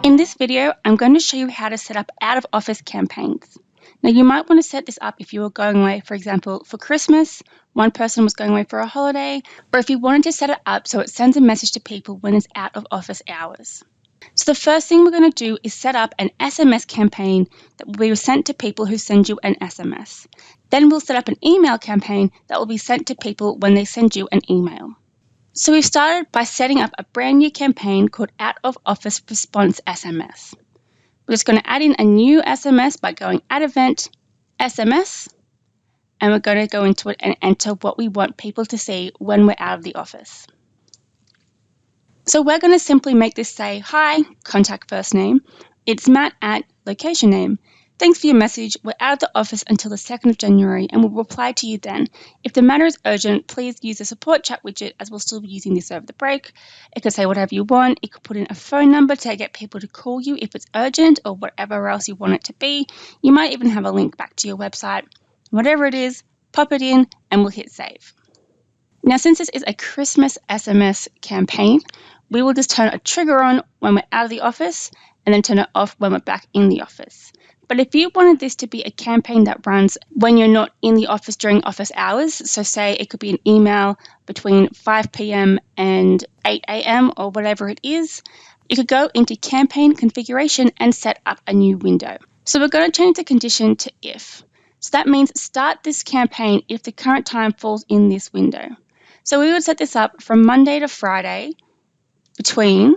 In this video, I'm going to show you how to set up out-of-office campaigns. Now, you might want to set this up if you were going away, for example, for Christmas, one person was going away for a holiday, or if you wanted to set it up so it sends a message to people when it's out of office hours. So the first thing we're going to do is set up an SMS campaign that will be sent to people who send you an SMS. Then we'll set up an email campaign that will be sent to people when they send you an email. So we've started by setting up a brand new campaign called Out of Office Response SMS. We're just going to add in a new SMS by going Add Event, SMS, and we're going to go into it and enter what we want people to see when we're out of the office. So we're going to simply make this say, "Hi, contact first name. It's Matt at location name. Thanks for your message. We're out of the office until the 2nd of January and we'll reply to you then. If the matter is urgent, please use the support chat widget as we'll still be using this over the break." It could say whatever you want. It could put in a phone number to get people to call you if it's urgent or whatever else you want it to be. You might even have a link back to your website. Whatever it is, pop it in and we'll hit save. Now, since this is a Christmas SMS campaign, we will just turn a trigger on when we're out of the office and then turn it off when we're back in the office. But if you wanted this to be a campaign that runs when you're not in the office during office hours, so say it could be an email between 5 p.m. and 8 a.m. or whatever it is, you could go into campaign configuration and set up a new window. So we're going to change the condition to if. So that means start this campaign if the current time falls in this window. So we would set this up from Monday to Friday between,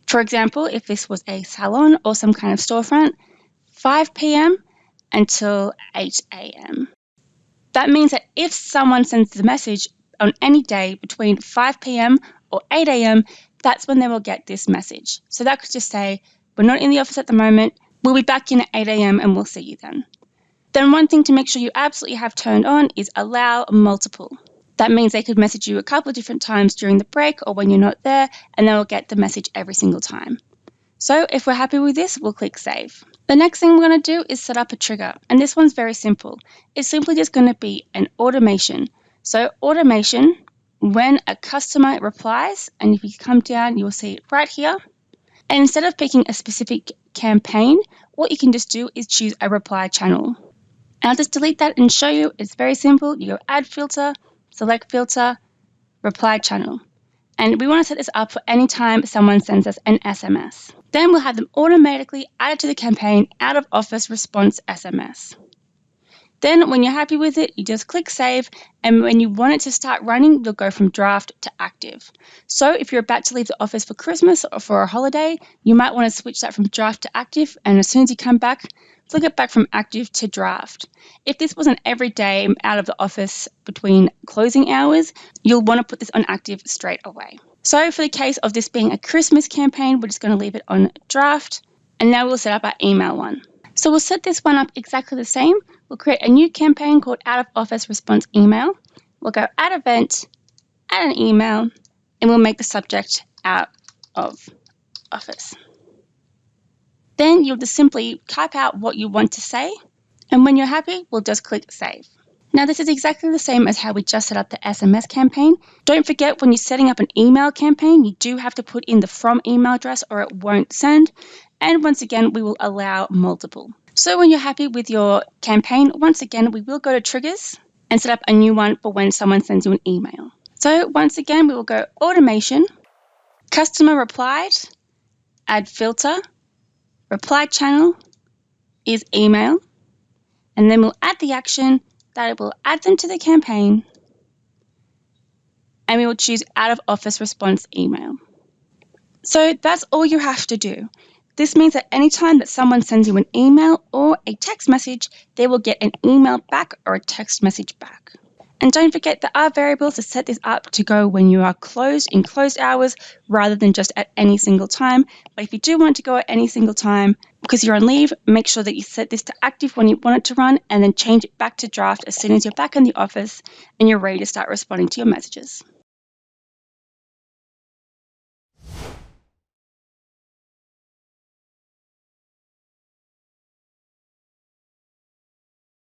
for example, if this was a salon or some kind of storefront, 5 p.m. until 8 a.m. That means that if someone sends the message on any day between 5 p.m. or 8 a.m., that's when they will get this message. So that could just say, "We're not in the office at the moment. We'll be back in at 8 a.m. and we'll see you then." Then one thing to make sure you absolutely have turned on is allow multiple. That means they could message you a couple of different times during the break or when you're not there, and they will get the message every single time. So if we're happy with this, we'll click save. The next thing we're going to do is set up a trigger, and this one's very simple. It's simply just going to be an automation. So automation, when a customer replies, and if you come down, you'll see it right here. And instead of picking a specific campaign, what you can just do is choose a reply channel. And I'll just delete that and show you. It's very simple. You go add filter, select filter, reply channel. And we want to set this up for any time someone sends us an SMS. Then we'll have them automatically added to the campaign out of office response SMS. Then when you're happy with it, you just click save, and when you want it to start running, you'll go from draft to active. So if you're about to leave the office for Christmas or for a holiday, you might want to switch that from draft to active, and as soon as you come back, flick it back from active to draft. If this wasn't every day out of the office between closing hours, you'll want to put this on active straight away. So for the case of this being a Christmas campaign, we're just going to leave it on draft, and now we'll set up our email one. So we'll set this one up exactly the same. We'll create a new campaign called Out of Office Response Email. We'll go Add Event, add an email, and we'll make the subject Out of Office. Then you'll just simply type out what you want to say, and when you're happy, we'll just click save. Now this is exactly the same as how we just set up the SMS campaign. Don't forget, when you're setting up an email campaign, you do have to put in the from email address or it won't send. And once again, we will allow multiple. So when you're happy with your campaign, once again, we will go to triggers and set up a new one for when someone sends you an email. So once again, we will go automation, customer replied, add filter, reply channel is email, and then we'll add the action that it will add them to the campaign, and we will choose out of office response email. So that's all you have to do. This means that anytime that someone sends you an email or a text message, they will get an email back or a text message back. And don't forget, there are variables to set this up to go when you are closed in closed hours rather than just at any single time. But if you do want to go at any single time because you're on leave, make sure that you set this to active when you want it to run and then change it back to draft as soon as you're back in the office and you're ready to start responding to your messages.